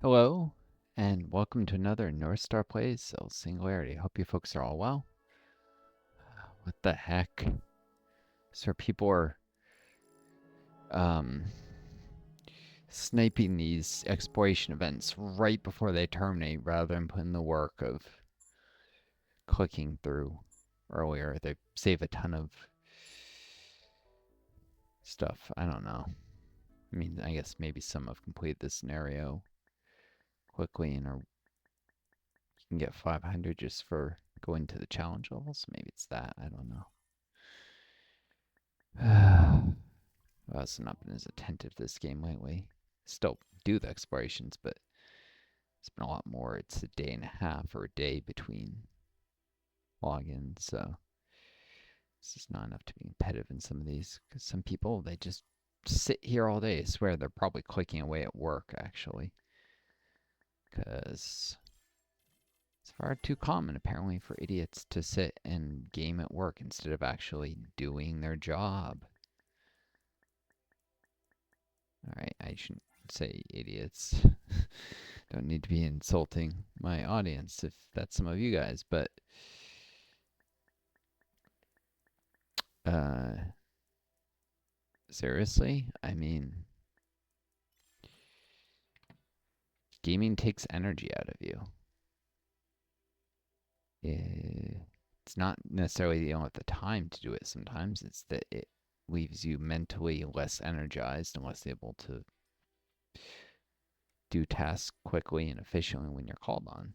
Hello, and welcome to another Northstar Plays Singularity. Hope you folks are all well. What the heck? So people are um, sniping these exploration events right before they terminate rather than putting the work of clicking through earlier. They save a ton of stuff. I don't know. I mean, I guess maybe some have completed this scenario quickly and you can get 500 just for going to the challenge levels. Maybe it's that. I don't know. I've also not been as attentive to this game lately. Still do the explorations, but it's been a lot more. It's a day and a half or a day between logins, so it's just not enough to be competitive in some of these. Because some people, they just sit here all day. I swear they're probably clicking away at work, actually. Because it's far too common, apparently, for idiots to sit and game at work instead of actually doing their job. Alright, I shouldn't say idiots. Don't need to be insulting my audience if that's some of you guys, but uh, seriously, I mean, gaming takes energy out of you. It's not necessarily you don't have the time to do it sometimes, it's that it leaves you mentally less energized and less able to do tasks quickly and efficiently when you're called on.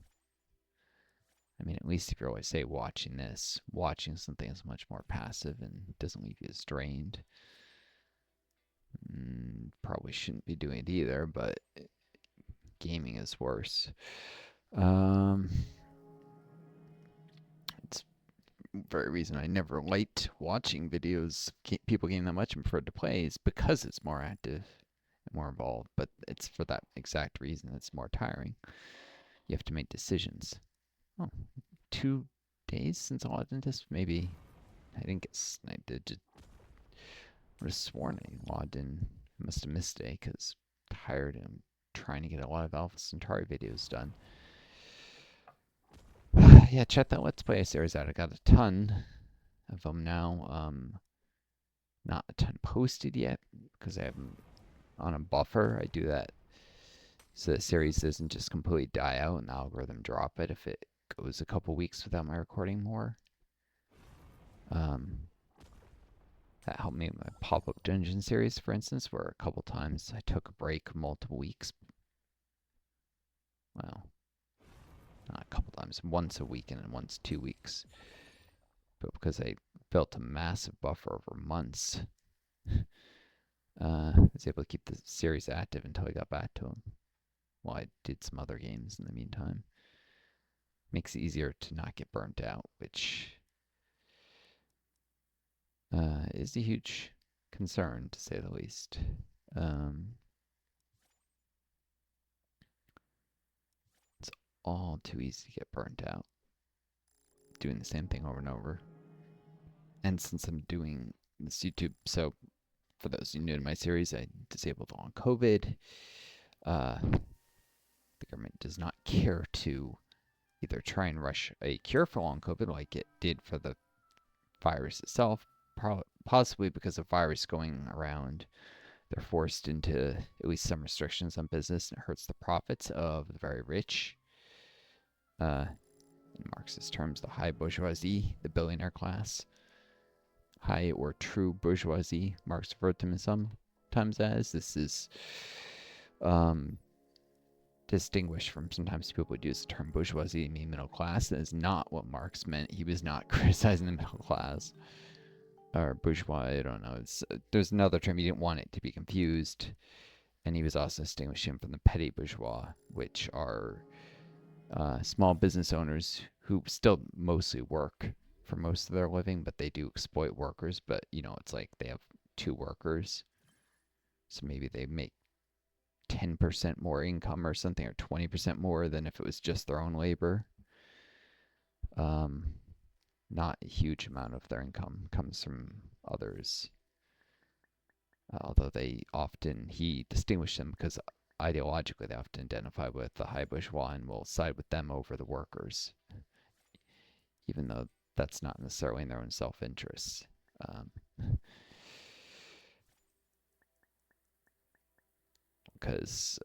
I mean, at least if you're always, say, watching this, watching something is much more passive and doesn't leave you as drained. Probably shouldn't be doing it either, but gaming is worse. Um, it's the very reason I never liked watching videos, people game that much and preferred to play is because it's more active and more involved. But it's for that exact reason it's more tiring. You have to make decisions. Oh, 2 days since I logged into this? Maybe I didn't get sniped. I would have sworn I logged in. I must have missed a day because I'm tired and I'm trying to get a lot of Alpha Centauri videos done. Yeah, check that Let's Play series out. I got a ton of them now. Not a ton posted yet because I have them on a buffer. I do that so the series doesn't just completely die out and the algorithm drop it if it goes a couple weeks without my recording more. Um, that helped me with my pop-up dungeon series, for instance, where a couple times I took a break multiple weeks. Well, not a couple times, once a week and then once 2 weeks. But because I built a massive buffer over months, I was able to keep the series active until I got back to them. Well, I did some other games in the meantime. Makes it easier to not get burnt out, which is a huge concern, to say the least. It's all too easy to get burnt out, doing the same thing over and over. And since I'm doing this YouTube, so for those new to my series, I disabled long COVID. The government does not care to either try and rush a cure for long COVID like it did for the virus itself, possibly because of virus going around. They're forced into at least some restrictions on business, and it hurts the profits of the very rich. In Marxist terms, the high bourgeoisie, the billionaire class. High or true bourgeoisie, Marx referred to them sometimes as. This is distinguished from sometimes people would use the term bourgeoisie to mean middle class. That is not what Marx meant. He was not criticizing the middle class. Or bourgeois, I don't know. There's another term, he didn't want it to be confused. And he was also distinguishing from the petty bourgeois, which are small business owners who still mostly work for most of their living, but they do exploit workers. But, it's like they have two workers. So maybe they make 10% more income or something, or 20% more than if it was just their own labor. Not a huge amount of their income comes from others. Although he distinguished them because ideologically they often identify with the high bourgeois and will side with them over the workers, even though that's not necessarily in their own self-interest. Um, because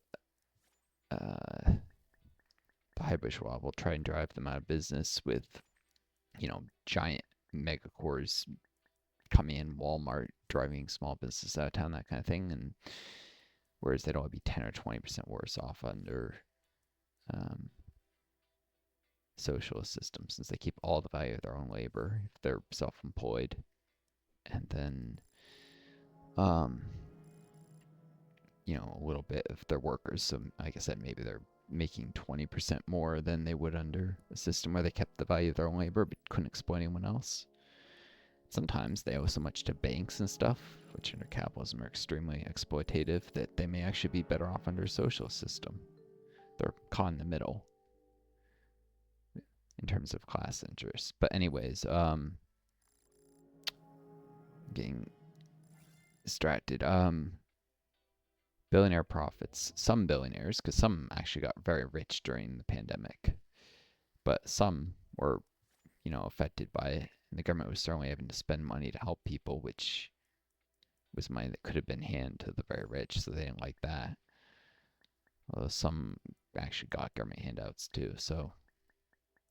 the high bourgeois will try and drive them out of business with, giant megacores coming in, Walmart driving small business out of town, that kind of thing. And whereas they'd only be 10 or 20% worse off under um, socialist systems, since they keep all the value of their own labor if they're self-employed. And then, um, a little bit if they're workers. So, like I said, maybe they're making 20% more than they would under a system where they kept the value of their own labor but couldn't exploit anyone else. Sometimes they owe so much to banks and stuff, which under capitalism are extremely exploitative, that they may actually be better off under a socialist system. They're caught in the middle in terms of class interests. But anyways, getting distracted. Billionaire profits. Some billionaires, because some actually got very rich during the pandemic, but some were, affected by it. And the government was certainly having to spend money to help people, which was money that could have been handed to the very rich, so they didn't like that. Although some actually got government handouts too. So,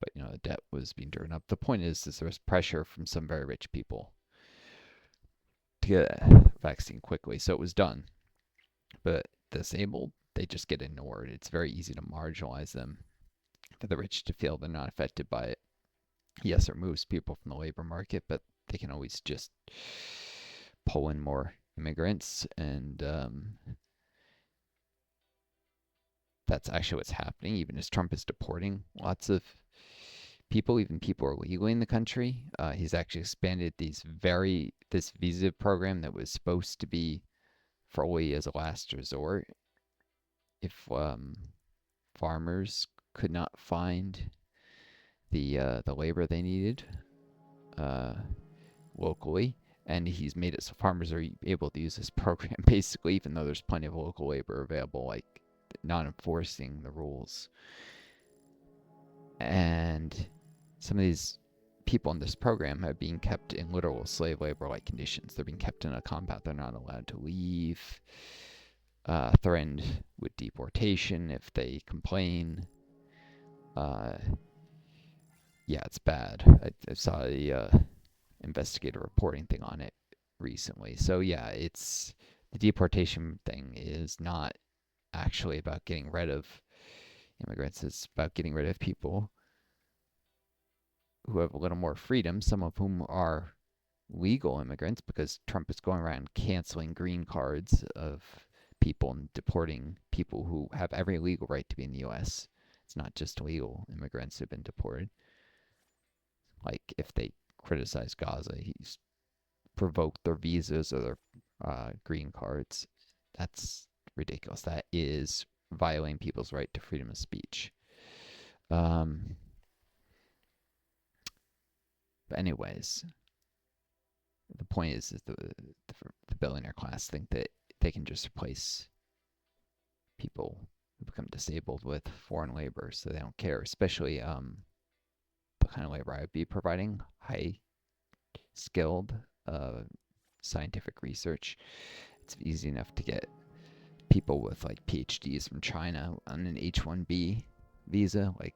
but the debt was being driven up. The point is there was pressure from some very rich people to get a vaccine quickly, so it was done. But disabled, they just get ignored. It's very easy to marginalize them. For the rich to feel they're not affected by it. Yes, it removes people from the labor market, but they can always just pull in more immigrants, and that's actually what's happening. Even as Trump is deporting lots of people, even people are illegally in the country. He's actually expanded this visa program that was supposed to be fully as a last resort if farmers could not find the labor they needed locally. And he's made it so farmers are able to use this program basically, even though there's plenty of local labor available, like not enforcing the rules. And some of these people in this program are being kept in literal slave labor-like conditions. They're being kept in a compound. They're not allowed to leave. Threatened with deportation if they complain. Yeah, it's bad. I saw the investigator reporting thing on it recently. So yeah, it's the deportation thing is not actually about getting rid of immigrants. It's about getting rid of people who have a little more freedom, some of whom are legal immigrants, because Trump is going around canceling green cards of people and deporting people who have every legal right to be in the U.S. It's not just illegal immigrants who've been deported. Like if they criticize Gaza, he's provoked their visas or their green cards. That's ridiculous. That is violating people's right to freedom of speech. Um, but anyways, the point is the billionaire class think that they can just replace people who become disabled with foreign labor, so they don't care. Especially the kind of labor I would be providing, high skilled scientific research. It's easy enough to get people with like PhDs from China on an H-1B visa, like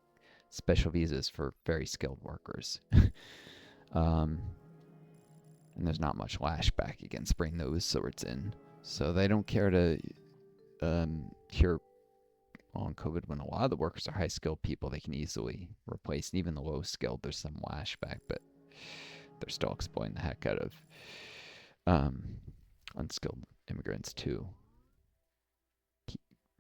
special visas for very skilled workers. um, and there's not much lashback against bringing those sorts in. So they don't care to cure long COVID when a lot of the workers are high skilled people they can easily replace. And even the low skilled, there's some lashback, but they're still exploiting the heck out of unskilled immigrants too.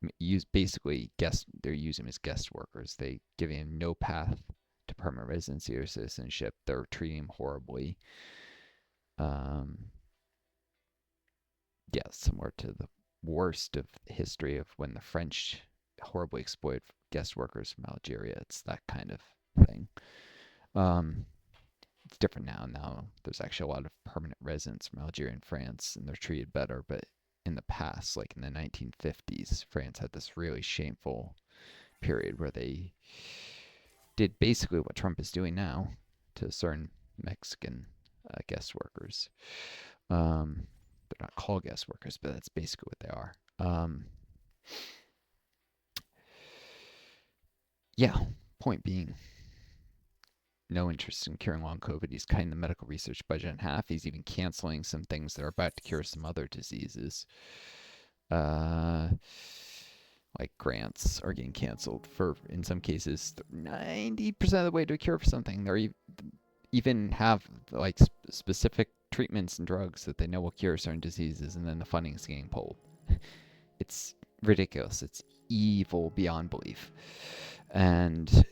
They're using them as guest workers. They give them no path to permanent residency or citizenship. They're treating them horribly. Yeah, similar to the worst of history of when the French horribly exploited guest workers from Algeria. It's that kind of thing. It's different now. Now there's actually a lot of permanent residents from Algeria and France, and they're treated better. But in the past, like in the 1950s, France had this really shameful period where they did basically what Trump is doing now to certain Mexican guest workers. They're not called guest workers, but that's basically what they are. Yeah, point being, no interest in curing long COVID. He's cutting the medical research budget in half. He's even canceling some things that are about to cure some other diseases. Uh, like grants are getting canceled for, in some cases, 90% of the way to a cure for something. They're even have like specific treatments and drugs that they know will cure certain diseases, and then the funding is getting pulled. It's ridiculous. It's evil beyond belief. And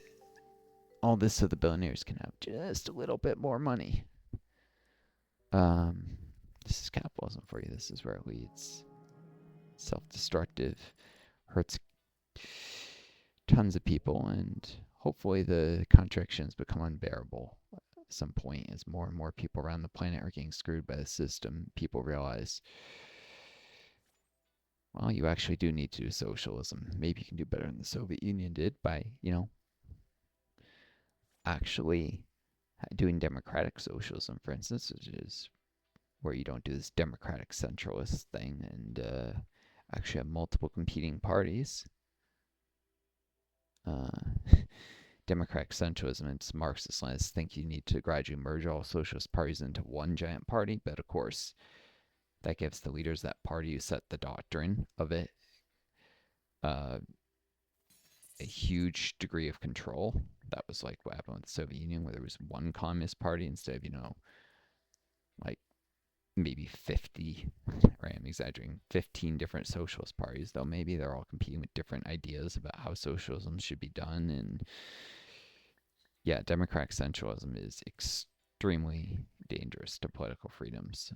all this so the billionaires can have just a little bit more money. Um, this is capitalism for you. This is where it leads. Self-destructive, hurts tons of people, and hopefully the contractions become unbearable at some point as more and more people around the planet are getting screwed by the system. People realize, well, you actually do need to do socialism. Maybe you can do better than the Soviet Union did by, actually doing democratic socialism, for instance, which is where you don't do this democratic centralist thing and actually have multiple competing parties. Democratic centralism and Marxist Leninists think you need to gradually merge all socialist parties into one giant party, but of course, that gives the leaders of that party who set the doctrine of it uh, a huge degree of control. That was like what happened with the Soviet Union, where there was one communist party instead of, like maybe 50, right? I'm exaggerating, 15 different socialist parties, though maybe they're all competing with different ideas about how socialism should be done. And yeah, democratic centralism is extremely dangerous to political freedoms.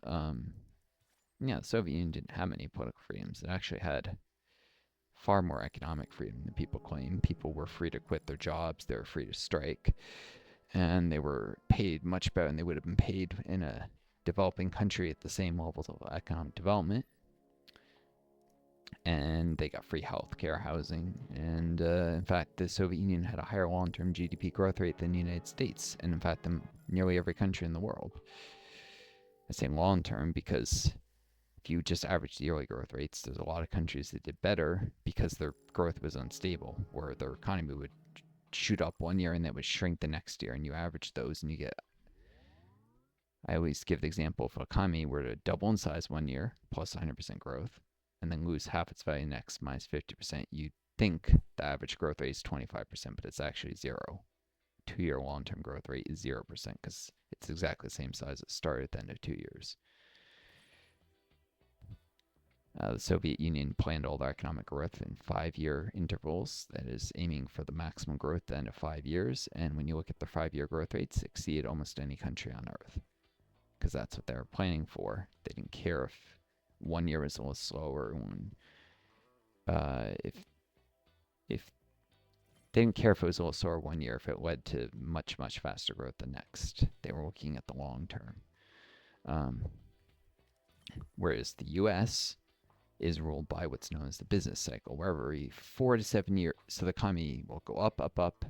Yeah, the Soviet Union didn't have many political freedoms. It actually had far more economic freedom than people claim. People were free to quit their jobs, they were free to strike, and they were paid much better than they would have been paid in a developing country at the same levels of economic development. And they got free health care, housing, and in fact, the Soviet Union had a higher long-term GDP growth rate than the United States, and in fact, than nearly every country in the world. I say long-term because if you just average the yearly growth rates, there's a lot of countries that did better because their growth was unstable, where their economy would shoot up one year and then would shrink the next year, and you average those and you get. I always give the example if an economy were to double in size one year, plus 100% growth, and then lose half its value next, minus 50%, you'd think the average growth rate is 25%, but it's actually zero. 2-year long-term growth rate is 0% because it's exactly the same size it started at the end of 2 years. The Soviet Union planned all their economic growth in 5-year intervals, that is, aiming for the maximum growth at the end of 5 years. And when you look at the 5-year growth rates, exceed almost any country on Earth because that's what they were planning for. They didn't care if 1 year was a little slower. If they didn't care if it was a little slower 1 year, if it led to much, much faster growth the next. They were looking at the long term. Whereas the U.S. is ruled by what's known as the business cycle, where every 4 to 7 years, so the economy will go up, up, up,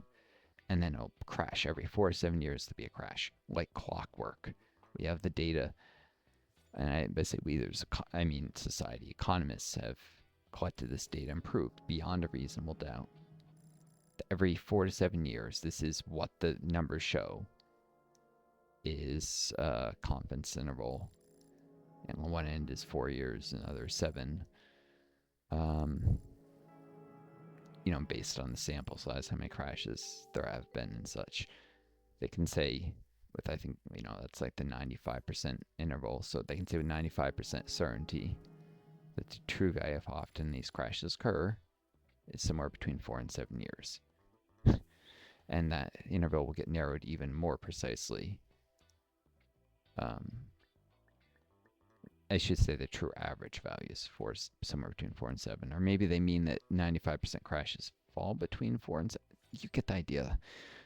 and then it'll crash. Every 4 to 7 years to be a crash, like clockwork. We have the data, and I say we, society, economists have collected this data and proved beyond a reasonable doubt that every 4 to 7 years, this is what the numbers show, is a confidence interval. And on one end is 4 years, and the other 7. Based on the sample size, how many crashes there have been and such. They can say, with I think, that's like the 95% interval, so they can say with 95% certainty that the true value of how often these crashes occur is somewhere between 4 and 7 years. And that interval will get narrowed even more precisely. I should say the true average values for somewhere between 4 and 7. Or maybe they mean that 95% crashes fall between 4 and 7. You get the idea.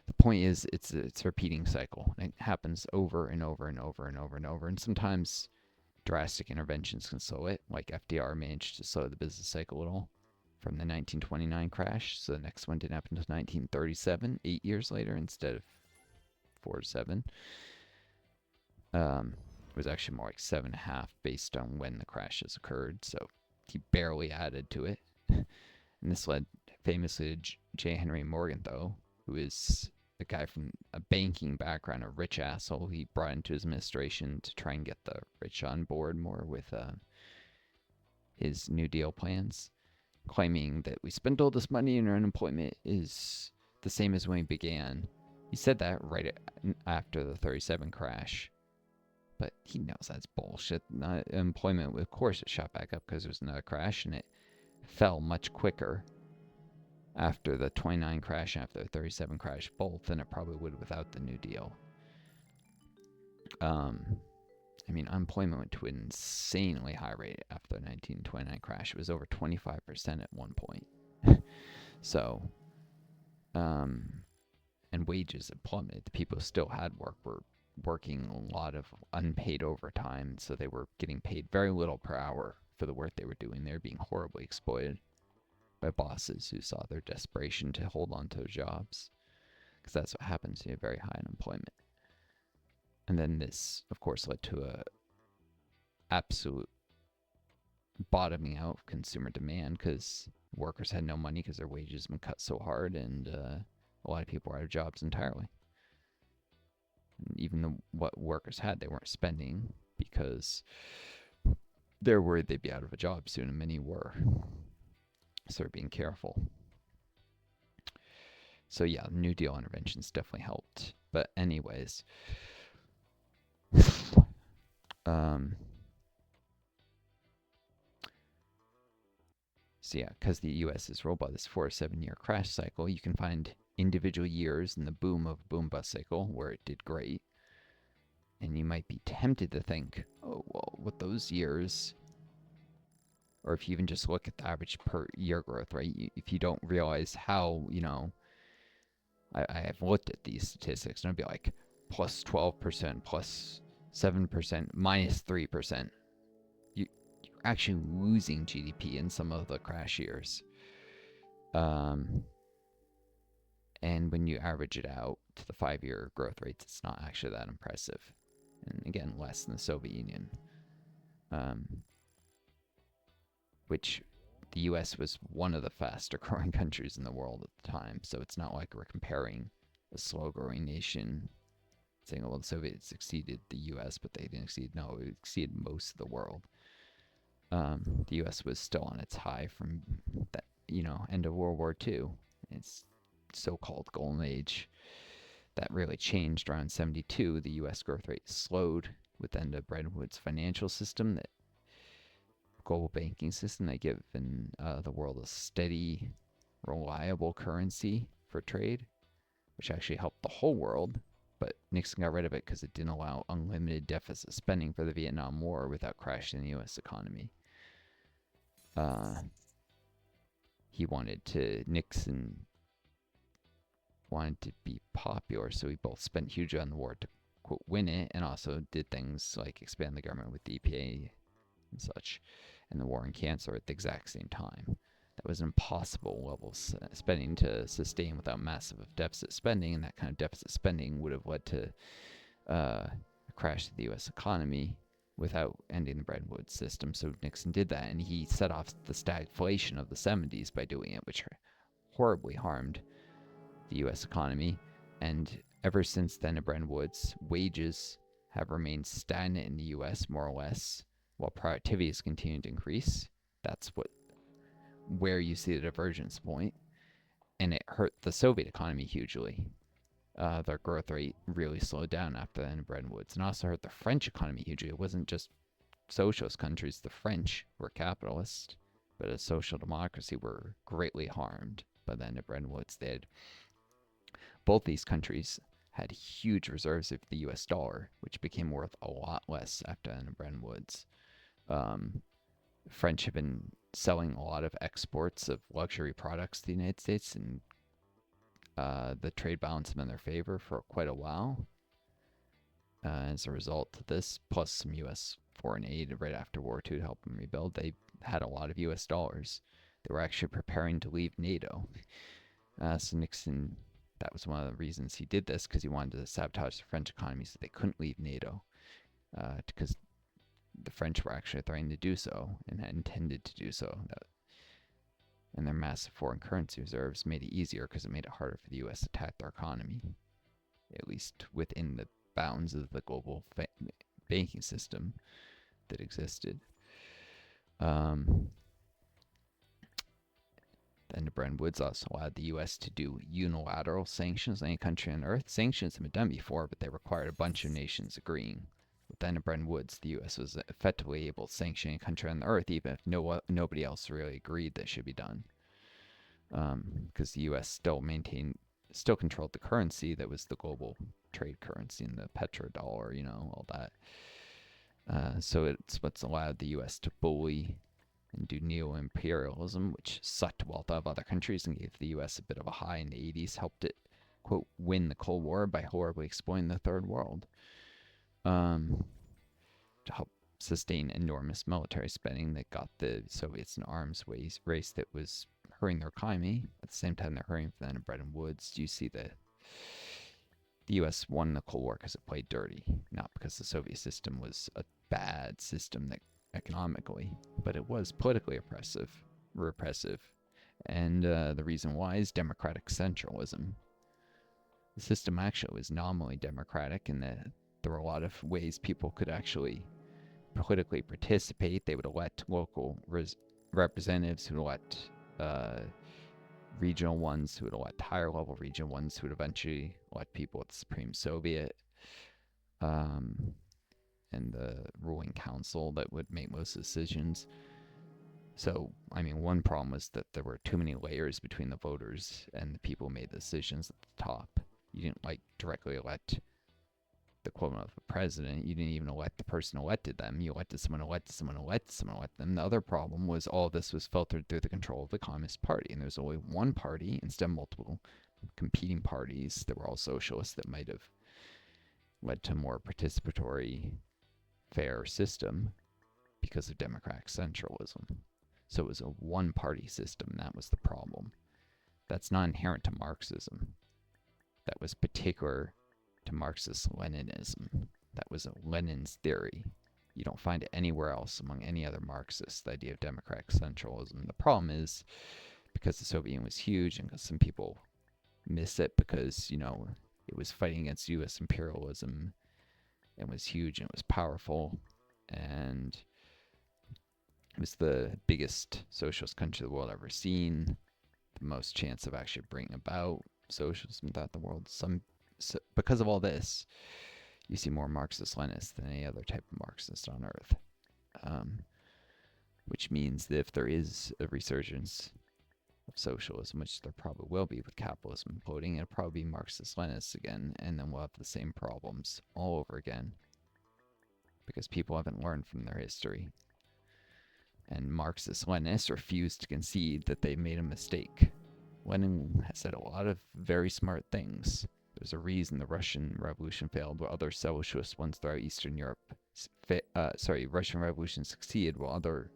The point is, it's a repeating cycle. It happens over and over and over and over and over. And sometimes drastic interventions can slow it, like FDR managed to slow the business cycle a little from the 1929 crash. So the next one didn't happen until 1937, 8 years later instead of 4 to 7. It was actually more like 7.5 based on when the crashes occurred. So he barely added to it. And this led famously to J. Henry Morgan, though, who is a guy from a banking background, a rich asshole he brought into his administration to try and get the rich on board more with his New Deal plans, claiming that we spent all this money and our unemployment is the same as when we began. He said that right after the 37 crash, but he knows that's bullshit. Employment, of course, it shot back up because there was another crash, and it fell much quicker after the 29 crash, after the 37 crash, both than it probably would without the New Deal. I mean, unemployment went to an insanely high rate after the 1929 crash. It was over 25% at one point. So, and wages had plummeted. The people who still had work were working a lot of unpaid overtime, so they were getting paid very little per hour for the work they were doing. They were being horribly exploited by bosses who saw their desperation to hold on to their jobs, because that's what happens when you have very high unemployment. And then this, of course, led to a absolute bottoming out of consumer demand because workers had no money because their wages had been cut so hard, and a lot of people were out of jobs entirely. And even what workers had, they weren't spending because they're worried they'd be out of a job soon, and many were. So they're being careful. So yeah, New Deal interventions definitely helped. But anyways, so yeah, because the U.S. is ruled by this 4 to 7 year crash cycle, you can find individual years in the boom of boom bust cycle where it did great. And you might be tempted to think, oh, well, with those years, or if you even just look at the average per year growth, right? If you don't realize how, I have looked at these statistics and I'd be like, plus 12%, plus 7%, minus 3%. You're actually losing GDP in some of the crash years. And when you average it out to the 5-year growth rates, it's not actually that impressive. And again, less than the Soviet Union, which the US was one of the faster growing countries in the world at the time. So it's not like we're comparing a slow growing nation saying, well, the Soviets exceeded the US, but they didn't exceed. No, it exceeded most of the world. The US was still on its high from that, end of World War II. Its so-called golden age that really changed around 72. The U.S. growth rate slowed with the end of Bretton Woods financial system, that global banking system that given the world a steady, reliable currency for trade, which actually helped the whole world. But Nixon got rid of it because it didn't allow unlimited deficit spending for the Vietnam War without crashing the U.S. economy. Nixon wanted to be popular, so he both spent hugely on the war to, quote, win it, and also did things like expand the government with the EPA and such, and the war on cancer at the exact same time. That was an impossible level of spending to sustain without massive deficit spending, and that kind of deficit spending would have led to a crash of the U.S. economy without ending the Bretton Woods system. So Nixon did that, and he set off the stagflation of the 70s by doing it, which horribly harmed the U.S. economy. And ever since then, at Bretton Woods, wages have remained stagnant in the U.S. more or less, while productivity has continued to increase. That's where you see the divergence point, and it hurt the Soviet economy hugely. Their growth rate really slowed down after the end of Bretton Woods, and also hurt the French economy hugely. It wasn't just socialist countries. The French were capitalist, but as social democracy were greatly harmed by the end of Bretton Woods. Both these countries had huge reserves of the U.S. dollar, which became worth a lot less after the end of Bretton Woods. French have been selling a lot of exports of luxury products to the United States, and the trade balance has been in their favor for quite a while. As a result of this, plus some U.S. foreign aid right after War II to help them rebuild. They had a lot of U.S. dollars. They were actually preparing to leave NATO. So Nixon, that was one of the reasons he did this, because he wanted to sabotage the French economy so they couldn't leave NATO, because the French were actually threatening to do so and had intended to do so. And their massive foreign currency reserves made it easier because it made it harder for the U.S. to attack their economy, at least within the bounds of the global banking system that existed. Then the Bretton Woods also allowed the U.S. to do unilateral sanctions on any country on Earth. Sanctions have been done before, but they required a bunch of nations agreeing. But then at Bretton Woods, the U.S. was effectively able to sanction any country on the Earth, even if nobody else really agreed that should be done. Because the U.S. still controlled the currency that was the global trade currency and the petrodollar, all that. So it's what's allowed the U.S. to bully and do neo-imperialism, which sucked wealth out of other countries and gave the U.S. a bit of a high in the 80s, helped it, quote, win the Cold War by horribly exploiting the Third World. To help sustain enormous military spending that got the Soviets in arms race that was hurting their economy. At the same time, they're hurting for them in Bretton Woods. Do you see the U.S. won the Cold War because it played dirty, not because the Soviet system was a bad system that economically, but it was politically repressive. And the reason why is democratic centralism. The system actually was nominally democratic in that there were a lot of ways people could actually politically participate. They would elect local representatives who would elect regional ones, who would elect higher level regional ones, who would eventually elect people at the Supreme Soviet and the ruling council that would make most decisions. So, one problem was that there were too many layers between the voters and the people who made the decisions at the top. You didn't directly elect the equivalent of a president. You didn't even elect the person who elected them. You elected someone, elected someone, elected someone, elected them. The other problem was all of this was filtered through the control of the Communist Party, and there's only one party instead of multiple competing parties that were all socialists that might have led to a more participatory, fair system because of democratic centralism. So it was a one-party system. That was the problem. That's not inherent to Marxism. That was particular to Marxist-Leninism. That was Lenin's theory. You don't find it anywhere else among any other Marxists, the idea of democratic centralism. The problem is, because the Soviet Union was huge and because some people miss it because, it was fighting against U.S. imperialism and was huge and it was powerful and it was the biggest socialist country the world ever seen, the most chance of actually bringing about socialism throughout the world. Because of all this, you see more Marxist-Leninists than any other type of Marxist on Earth. Which means that if there is a resurgence of socialism, which there probably will be with capitalism imploding, it'll probably be Marxist-Leninists again, and then we'll have the same problems all over again. Because people haven't learned from their history. And Marxist-Leninists refuse to concede that they made a mistake. Lenin has said a lot of very smart things. There's a reason the Russian Revolution failed while other socialist ones throughout Eastern Europe. Russian Revolution succeeded while other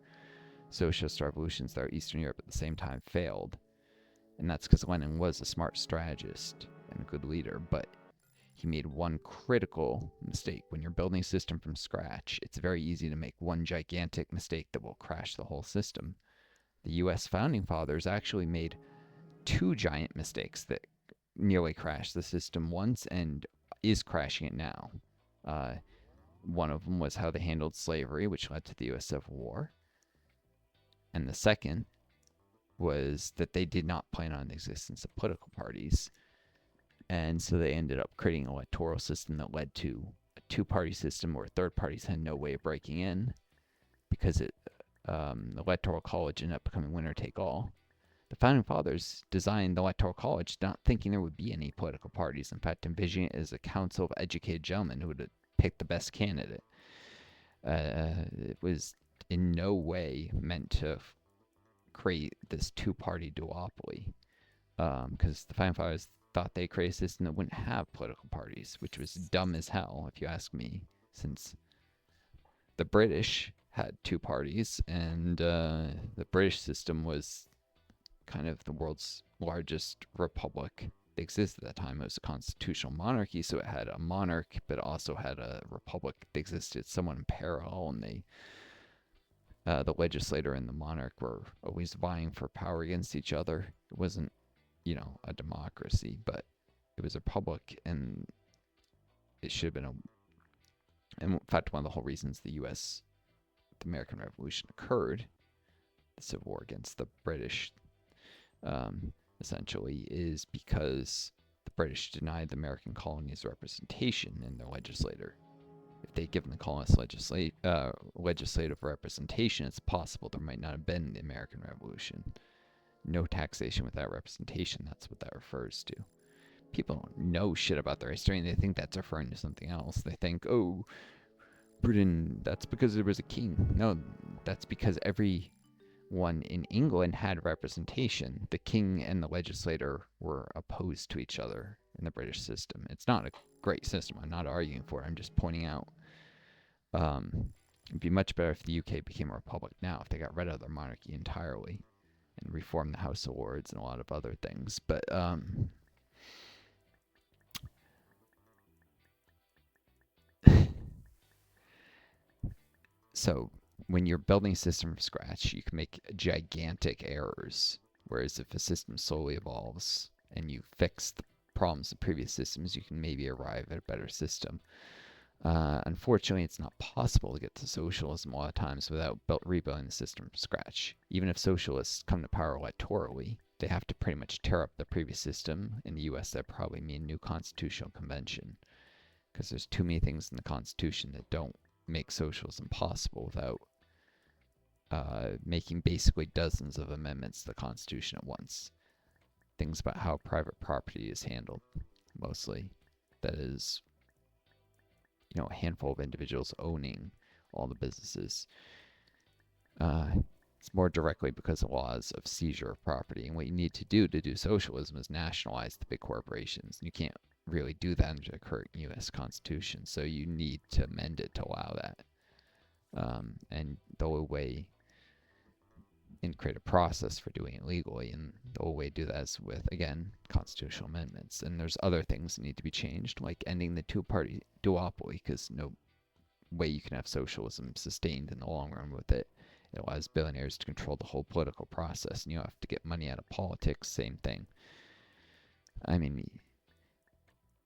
socialist revolutions throughout Eastern Europe at the same time failed. And that's because Lenin was a smart strategist and a good leader, but he made one critical mistake. When you're building a system from scratch, it's very easy to make one gigantic mistake that will crash the whole system. The U.S. founding fathers actually made two giant mistakes that nearly crashed the system once and is crashing it now. One of them was how they handled slavery, which led to the U.S. Civil War. And the second was that they did not plan on the existence of political parties. And so they ended up creating an electoral system that led to a two-party system where third parties had no way of breaking in because the electoral college ended up becoming winner-take-all. The Founding Fathers designed the Electoral College not thinking there would be any political parties. In fact, envisioning it as a council of educated gentlemen who would pick the best candidate. It was in no way meant to create this two-party duopoly. Because the Founding Fathers thought they created a system that wouldn't have political parties, which was dumb as hell, if you ask me, since the British had two parties, and the British system was kind of the world's largest republic. They existed at that time. It was a constitutional monarchy, so it had a monarch, but it also had a republic. They existed somewhat in parallel, and the legislator and the monarch were always vying for power against each other. It wasn't, a democracy, but it was a republic, and it should have been in fact, one of the whole reasons the American Revolution occurred, the Civil War against the British, essentially, is because the British denied the American colonies representation in their legislature. If they'd given the colonists legislative representation, it's possible there might not have been the American Revolution. No taxation without representation, that's what that refers to. People don't know shit about their history, and they think that's referring to something else. They think, oh, Britain, that's because there was a king. No, that's because everyone in England had representation. The king and the legislator were opposed to each other in the British system. It's not a great system. I'm not arguing for it. I'm just pointing out it'd be much better if the UK became a republic now, if they got rid of their monarchy entirely and reformed the House of Lords and a lot of other things. But so when you're building a system from scratch, you can make gigantic errors. Whereas if a system slowly evolves and you fix the problems of previous systems, you can maybe arrive at a better system. Unfortunately, it's not possible to get to socialism a lot of times without rebuilding the system from scratch. Even if socialists come to power electorally, they have to pretty much tear up the previous system. In the US, that probably mean new constitutional convention, because there's too many things in the Constitution that don't make socialism possible without making basically dozens of amendments to the Constitution at once. Things about how private property is handled, mostly. That is, a handful of individuals owning all the businesses. It's more directly because of laws of seizure of property. And what you need to do socialism is nationalize the big corporations. And you can't really do that under the current U.S. Constitution. So you need to amend it to allow that. And the only way, and create a process for doing it legally. And the only way to do that is with, again, constitutional amendments. And there's other things that need to be changed, like ending the two-party duopoly, because no way you can have socialism sustained in the long run with it. It allows billionaires to control the whole political process, and you have to get money out of politics, same thing. I mean,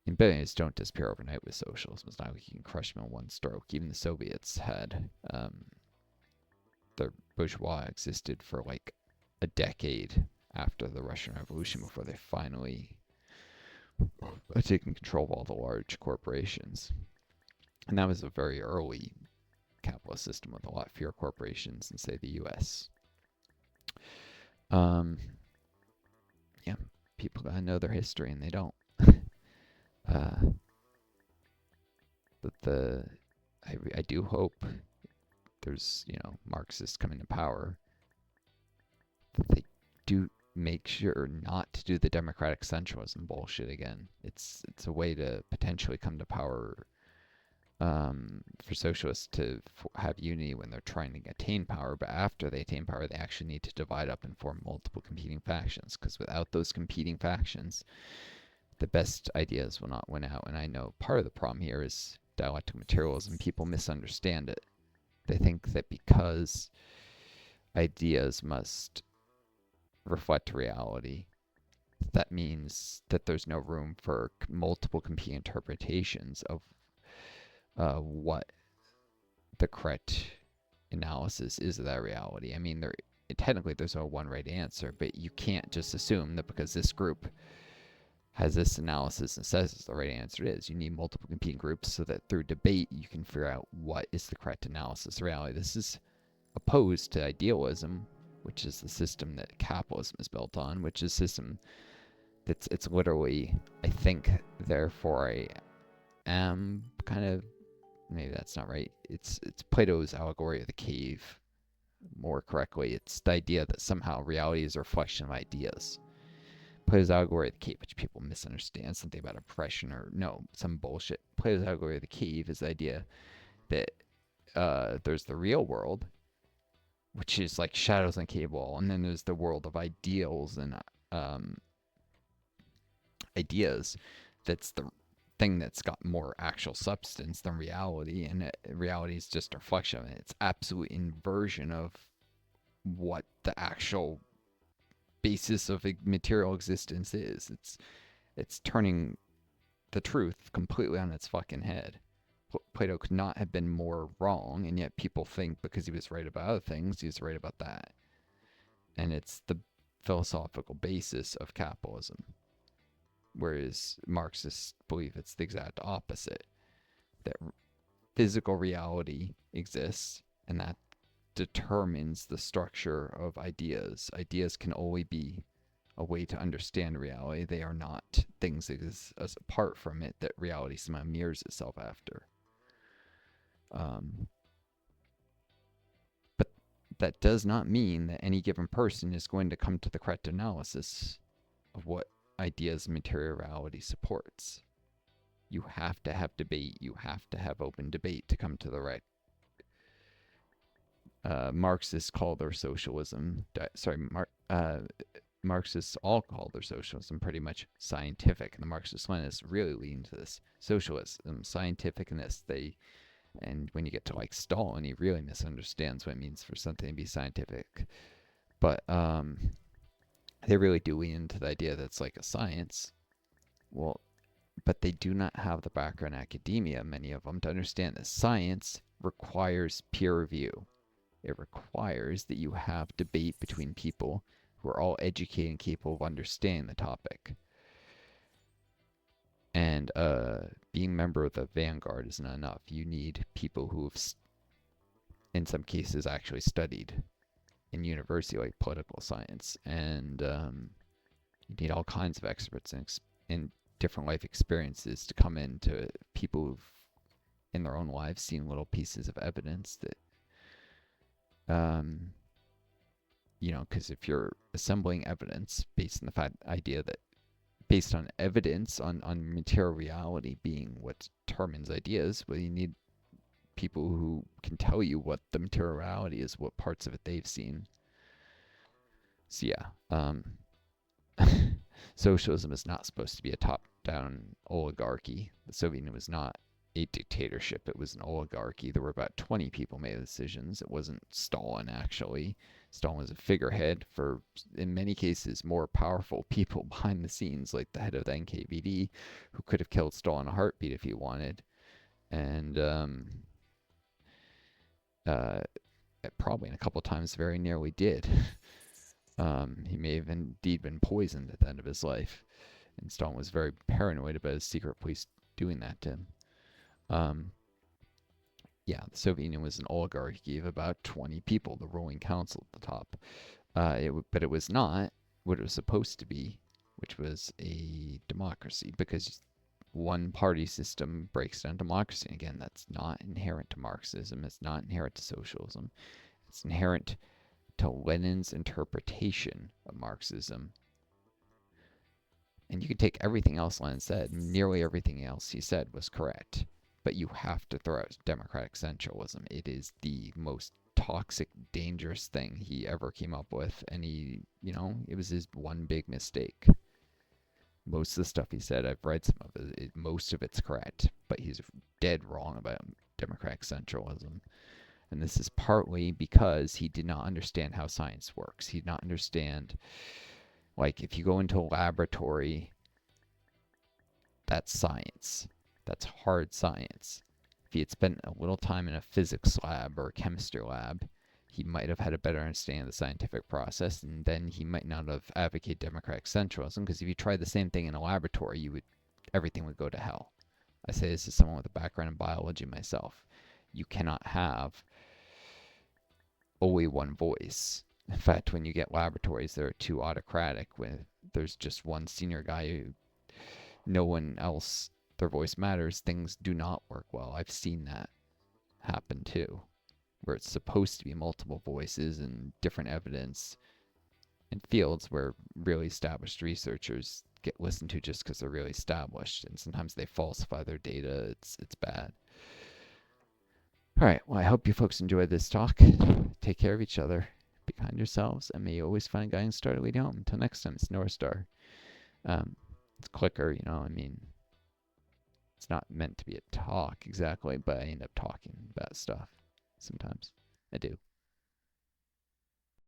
and billionaires don't disappear overnight with socialism. It's not like you can crush them in one stroke. Even the Soviets had the bourgeois existed for like a decade after the Russian Revolution before they finally taken control of all the large corporations. And that was a very early capitalist system with a lot fewer corporations than, say, the U.S. Yeah, people gotta know their history, and they don't. But I do hope there's, Marxists coming to power, that they do make sure not to do the democratic centralism bullshit again. It's a way to potentially come to power for socialists to have unity when they're trying to attain power, but after they attain power, they actually need to divide up and form multiple competing factions, because without those competing factions, the best ideas will not win out. And I know part of the problem here is dialectical materialism. People misunderstand it. They think that because ideas must reflect reality, that means that there's no room for multiple competing interpretations of what the correct analysis is of that reality. I mean, technically there's no one right answer, but you can't just assume that because this group has this analysis and says it's the right answer is. You need multiple competing groups so that through debate you can figure out what is the correct analysis of reality. This is opposed to idealism, which is the system that capitalism is built on, which is a system it's literally, I think, therefore I am kind of, maybe that's not right. It's Plato's allegory of the cave, more correctly. It's the idea that somehow reality is a reflection of ideas. Plato's allegory of the cave, which people misunderstand, something about oppression or no, some bullshit. Plato's allegory of the cave is the idea that there's the real world, which is like shadows on cable, and then there's the world of ideals and um, ideas. That's the thing that's got more actual substance than reality, and reality is just a reflection of it. It's absolute inversion of what the actual basis of material existence is. It's turning the truth completely on its fucking head. Plato could not have been more wrong, and yet people think because he was right about other things, he was right about that. And it's the philosophical basis of capitalism. Whereas Marxists believe it's the exact opposite, that physical reality exists, and that determines the structure of ideas. Ideas can only be a way to understand reality. They are not things that exist as apart from it that reality somehow mirrors itself after. Um, but that does not mean that any given person is going to come to the correct analysis of what ideas material reality supports. You have to have debate. You have to have open debate to come to the right. Marxists call their socialism, Marxists all call their socialism pretty much scientific, and the Marxist-Leninists really lean to this socialism, scientificness. And when you get to like Stalin, he really misunderstands what it means for something to be scientific. But they really do lean into the idea that it's like a science. Well, but they do not have the background in academia, many of them, to understand that science requires peer review. It requires that you have debate between people who are all educated and capable of understanding the topic. And being a member of the vanguard is not enough. You need people who have, in some cases, actually studied in university, like political science. And you need all kinds of experts in different life experiences to come in to people who've, in their own lives, seen little pieces of evidence that because if you're assembling evidence based on the idea that based on evidence on material reality being what determines ideas, well, you need people who can tell you what the material reality is, what parts of it they've seen. So yeah, socialism is not supposed to be a top-down oligarchy. The Soviet Union was not a dictatorship. It was an oligarchy. There were about 20 people made decisions. It wasn't Stalin, actually. Stalin was a figurehead for, in many cases, more powerful people behind the scenes, like the head of the NKVD, who could have killed Stalin in a heartbeat if he wanted. And probably in a couple times very nearly did. He may have indeed been poisoned at the end of his life. And Stalin was very paranoid about his secret police doing that to him. Yeah, the Soviet Union was an oligarchy of about 20 people, the ruling council at the top. But it was not what it was supposed to be, which was a democracy, because one party system breaks down democracy. Again, that's not inherent to Marxism. It's not inherent to socialism. It's inherent to Lenin's interpretation of Marxism. And you could take everything else Lenin said, nearly everything else he said was correct. But you have to throw out democratic centralism. It is the most toxic, dangerous thing he ever came up with. And it was his one big mistake. Most of the stuff he said, I've read some of it, most of it's correct. But he's dead wrong about democratic centralism. And this is partly because he did not understand how science works. He did not understand, like, if you go into a laboratory, that's science. That's hard science. If he had spent a little time in a physics lab or a chemistry lab, he might have had a better understanding of the scientific process, and then he might not have advocated democratic centralism, because if you tried the same thing in a laboratory, everything would go to hell. I say this as someone with a background in biology myself. You cannot have only one voice. In fact, when you get laboratories that are too autocratic, when there's just one senior guy who no one else, their voice matters, things do not work well. I've seen that happen too, where it's supposed to be multiple voices and different evidence in fields where really established researchers get listened to just because they're really established, and sometimes they falsify their data. It's bad. All right. Well, I hope you folks enjoyed this talk. Take care of each other. Be kind to yourselves, and may you always find a guiding star to lead you home. Until next time, it's Northstar. It's clicker, I mean, it's not meant to be a talk exactly, but I end up talking about stuff sometimes. I do.